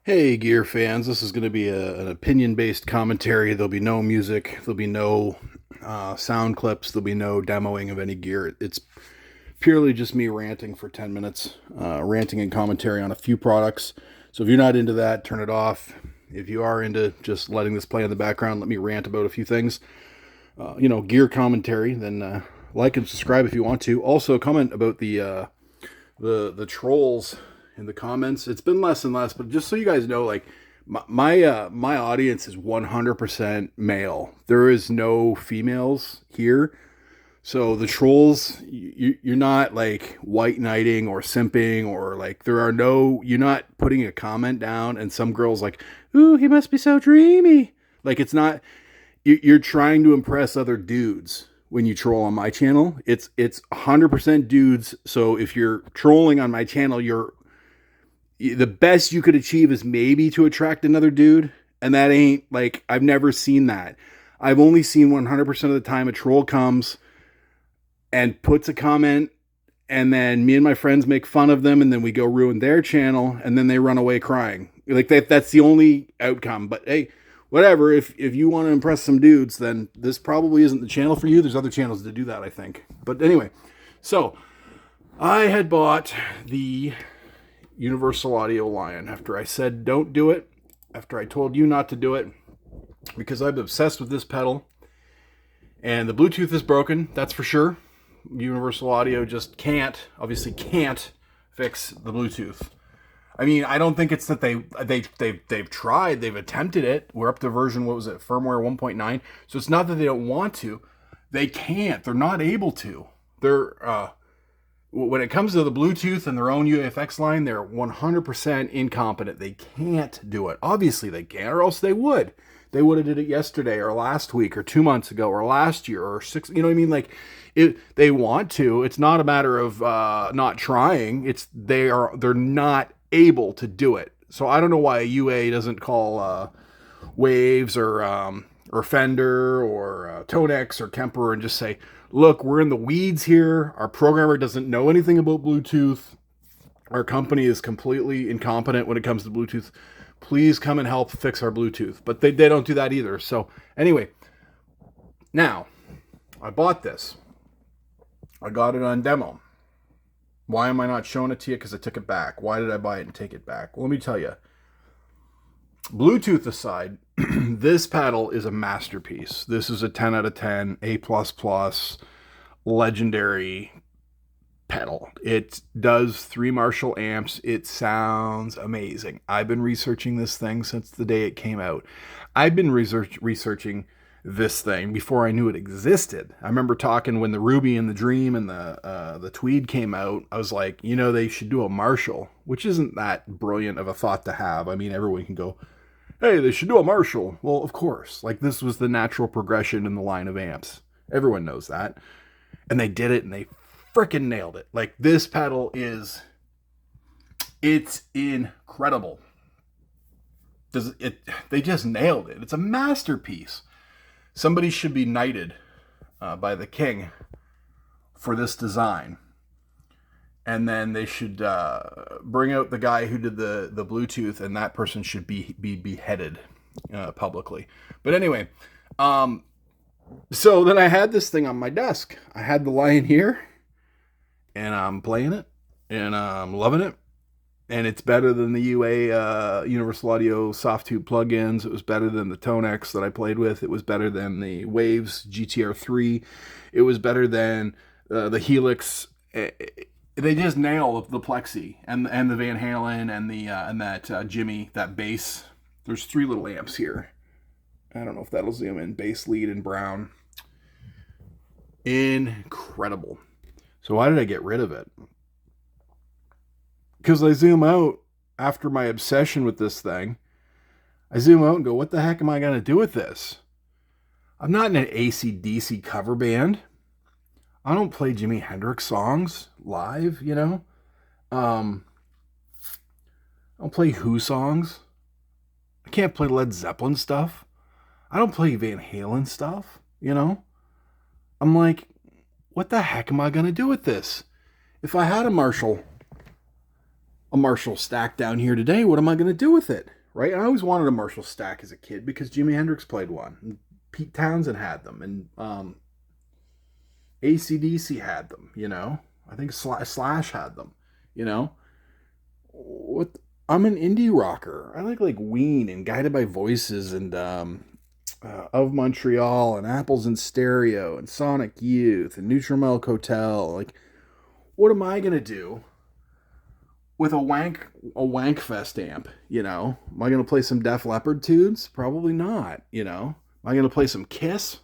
Hey, gear fans, this is going to be an opinion-based commentary. There'll be no music, there'll be no sound clips, there'll be no demoing of any gear. It's purely just me ranting for 10 minutes, ranting and commentary on a few products. So if you're not into that, turn it off. If you are into just letting this play in the background, let me rant about a few things. Gear commentary, then like and subscribe if you want to. Also, comment about the trolls in the comments. It's been less and less, but just so you guys know, like my audience is 100% male. There is no females here. So the trolls, you're not like white knighting or simping or like you're not putting a comment down and some girl's like, ooh, he must be so dreamy. Like it's not, you're trying to impress other dudes when you troll on my channel. It's 100% dudes. So if you're trolling on my channel, the best you could achieve is maybe to attract another dude. And that ain't like, I've never seen that. I've only seen 100% of the time a troll comes and puts a comment, and then me and my friends make fun of them, and then we go ruin their channel, and then they run away crying. Like that's the only outcome. But hey, whatever. If you want to impress some dudes, then this probably isn't the channel for you. There's other channels that do that, I think. But anyway, so I had bought the Universal Audio Lion after I said don't do it, after I told you not to do it, because I'm obsessed with this pedal. And the Bluetooth is broken, that's for sure. Universal Audio just obviously can't fix the Bluetooth. I mean, I don't think it's that they've tried, they've attempted it. We're up to version, firmware 1.9. So it's not that they don't want to. They can't. They're not able to. When it comes to the Bluetooth and their own UAFX line, they're 100% incompetent. They can't do it. Obviously they can't, or else they would. They would have did it yesterday or last week or 2 months ago or last year or 6. You know what I mean? Like, they want to. It's not a matter of not trying. They're not able to do it. So I don't know why a UA doesn't call Waves or Fender or Tonex or Kemper and just say, look, we're in the weeds here. Our programmer doesn't know anything about Bluetooth. Our company is completely incompetent when it comes to Bluetooth. Please come and help fix our Bluetooth. But they don't do that either. So anyway, now I bought this. I got it on demo. Why am I not showing it to you? Because I took it back. Why did I buy it and take it back? Well, let me tell you. Bluetooth aside, this pedal is a masterpiece. This is a 10 out of 10, A++, legendary pedal. It does 3 Marshall amps. It sounds amazing. I've been researching this thing since the day it came out. I've been researching this thing before I knew it existed. I remember talking when the Ruby and the Dream and the Tweed came out. I was like, they should do a Marshall, which isn't that brilliant of a thought to have. I mean, everyone can go, hey, they should do a Marshall. Well, of course. Like, this was the natural progression in the line of amps. Everyone knows that. And they did it, and they freaking nailed it. Like, this pedal it's incredible. They just nailed it. It's a masterpiece. Somebody should be knighted by the king for this design. And then they should bring out the guy who did the Bluetooth, and that person should be beheaded publicly. But anyway, so then I had this thing on my desk. I had the Lion here, and I'm playing it, and I'm loving it. And it's better than the UA Universal Audio soft tube plugins. It was better than the Tonex that I played with. It was better than the Waves GTR3. It was better than the Helix. They just nail the Plexi and the Van Halen and that Jimmy, that bass. There's 3 little amps here. I don't know if that'll zoom in. Bass lead in brown. Incredible. So why did I get rid of it? Because I zoom out after my obsession with this thing. I zoom out and go, what the heck am I going to do with this? I'm not in an AC/DC cover band. I don't play Jimi Hendrix songs live, I don't play Who songs. I can't play Led Zeppelin stuff. I don't play Van Halen stuff, I'm like, what the heck am I going to do with this? If I had a Marshall stack down here today, what am I going to do with it? right? And I always wanted a Marshall stack as a kid because Jimi Hendrix played one, and Pete Townsend had them, and AC/DC had them. I think Slash had them. You know, what? I'm an indie rocker. I like Ween and Guided by Voices and Of Montreal and Apples in Stereo and Sonic Youth and Neutral Milk Hotel. Like, what am I gonna do with a Wankfest amp? Am I gonna play some Def Leppard tunes? Probably not. Am I gonna play some Kiss?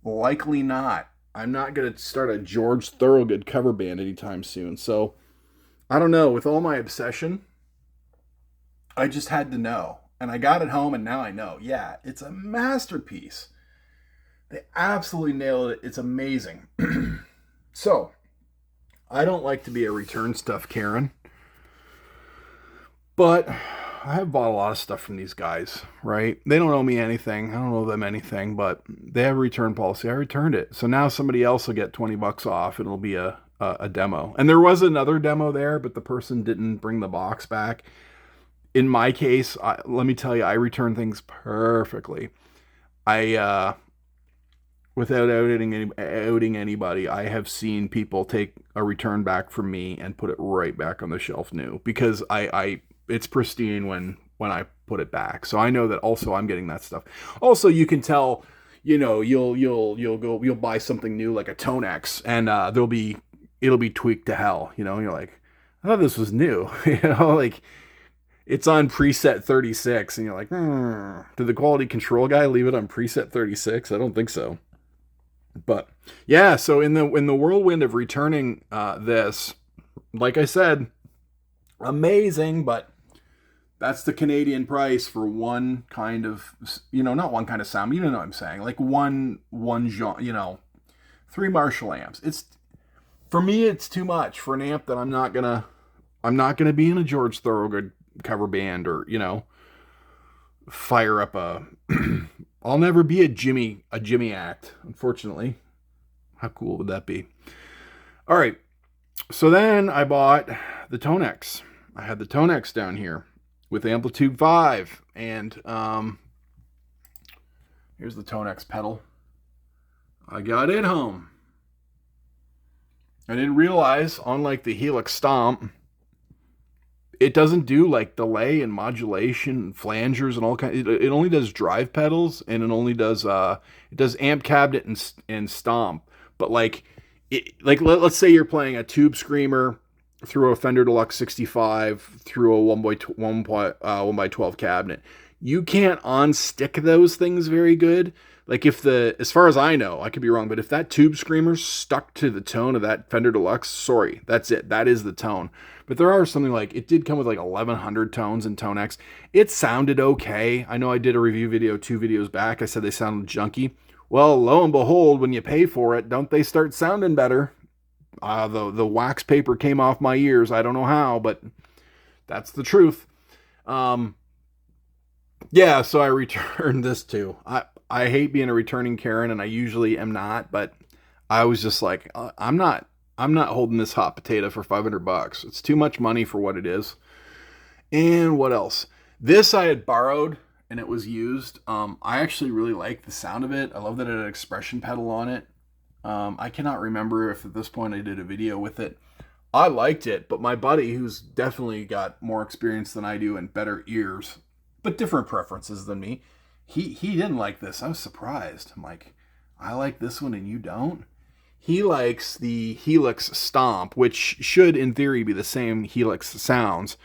Likely not. I'm not gonna start a George Thorogood cover band anytime soon. So I don't know. With all my obsession, I just had to know. And I got it home, and now I know. Yeah, it's a masterpiece. They absolutely nailed it. It's amazing. So, I don't like to be a return stuff Karen, but I have bought a lot of stuff from these guys, right? They don't owe me anything. I don't owe them anything, but they have a return policy. I returned it. So now somebody else will get $20 off. It'll be a demo. And there was another demo there, but the person didn't bring the box back. In my case, let me tell you, I return things perfectly. Without outing anybody, I have seen people take a return back from me and put it right back on the shelf new, because it's pristine when I put it back. So I know that also I'm getting that stuff. Also, you can tell, you'll buy something new like a Tonex, and it'll be tweaked to hell. And you're like, I thought this was new. Like, it's on preset 36, and you're like, did the quality control guy leave it on preset 36? I don't think so. But yeah, so in the whirlwind of returning this, like I said, amazing, but that's the Canadian price for one kind of, not one kind of sound, you know what I'm saying? Like one genre, 3 Marshall amps. For me, it's too much for an amp that I'm not gonna be in a George Thorogood cover band, or fire up a I'll never be a Jimmy act, unfortunately. How cool would that be? All right, so then I bought the Tonex. I had the Tonex down here with Amplitude 5, and here's the Tonex pedal. I got it home. I didn't realize, unlike the Helix Stomp, it doesn't do like delay and modulation and flangers and all kinds. It only does drive pedals, and it does amp cabinet and stomp. But let's say you're playing a tube screamer through a Fender Deluxe 65 through a 1x12 cabinet. You can't on-stick those things very good. Like as far as I know, I could be wrong, but if that tube screamer stuck to the tone of that Fender Deluxe, sorry, that's it. That is the tone. But there are something like, it did come with like 1100 tones in Tonex. It sounded okay. I know I did a review video 2 videos back. I said they sounded junky. Well, lo and behold, when you pay for it, don't they start sounding better? The wax paper came off my ears. I don't know how, but that's the truth. Yeah, so I returned this too. I hate being a returning Karen, and I usually am not, but I was just like, I'm not holding this hot potato for $500. It's too much money for what it is. And what else? This I had borrowed, and it was used. I actually really like the sound of it. I love that it had an expression pedal on it. I cannot remember if at this point I did a video with it. I liked it, but my buddy, who's definitely got more experience than I do and better ears, but different preferences than me, he didn't like this. I was surprised. I'm like, I like this one and you don't? He likes the Helix Stomp, which should, in theory, be the same Helix sounds,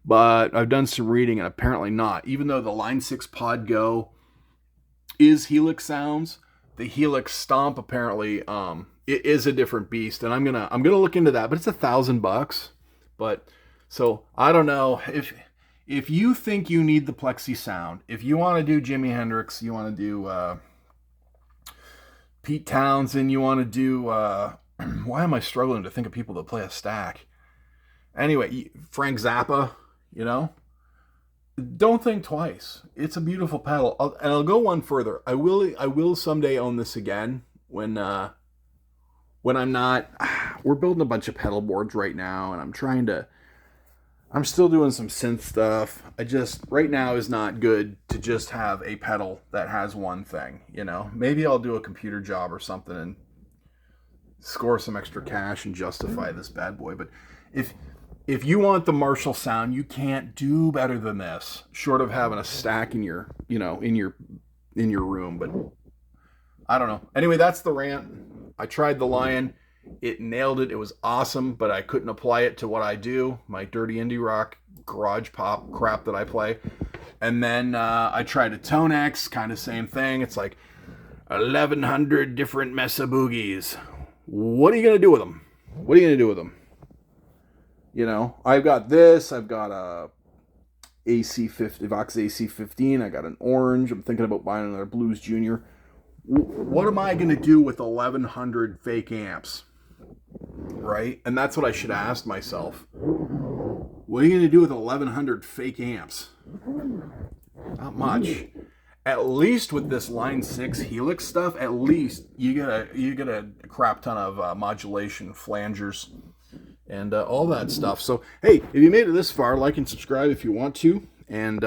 but I've done some reading and apparently not. Even though the Line 6 Pod Go is Helix sounds, the Helix Stomp apparently it is a different beast, and I'm gonna look into that. But it's $1,000. But so I don't know if you think you need the Plexi sound, if you want to do Jimi Hendrix, you want to do Pete Townsend, you want to do why am I struggling to think of people that play a stack? Anyway, Frank Zappa, don't think twice. It's a beautiful pedal. I'll go one further. I will someday own this again when I'm not. We're building a bunch of pedal boards right now, and I'm trying to I'm still doing some synth stuff. I just, right now is not good to just have a pedal that has one thing, you know? Maybe I'll do a computer job or something and score some extra cash and justify this bad boy. But if you want the Marshall sound, you can't do better than this, short of having a stack in your, you know, in your room. But I don't know. Anyway, that's the rant. I tried the Lion. It nailed it. It was awesome, but I couldn't apply it to what I do, my dirty indie rock garage pop crap that I play. And then I tried a Tonex, kind of same thing. It's like 1,100 different Mesa Boogies. What are you going to do with them? What are you going to do with them? You know, I've got this. I've got a Vox AC15. I got an orange. I'm thinking about buying another Blues Junior. What am I going to do with 1,100 fake amps? Right? And that's what I should ask myself. What are you going to do with 1,100 fake amps? Not much. At least with this Line 6 Helix stuff, at least you get a crap ton of modulation, flangers, and all that stuff. So, hey, if you made it this far, like and subscribe if you want to. And,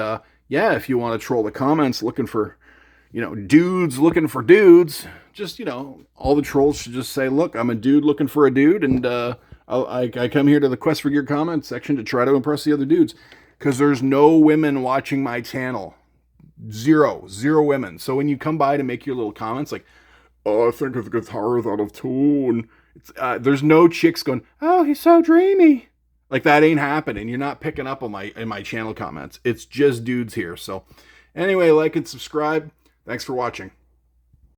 yeah, if you want to troll the comments looking for, you know, dudes looking for dudes, just, you know, all the trolls should just say, look, I'm a dude looking for a dude, and I come here to the Quest for Gear comment section to try to impress the other dudes, because there's no women watching my channel. Zero women. So when you come by to make your little comments like, oh, I think his guitar is out of tune, there's no chicks going, oh, he's so dreamy. Like, that ain't happening. You're not picking up on in my channel comments. It's just dudes here. So anyway, like and subscribe. Thanks for watching.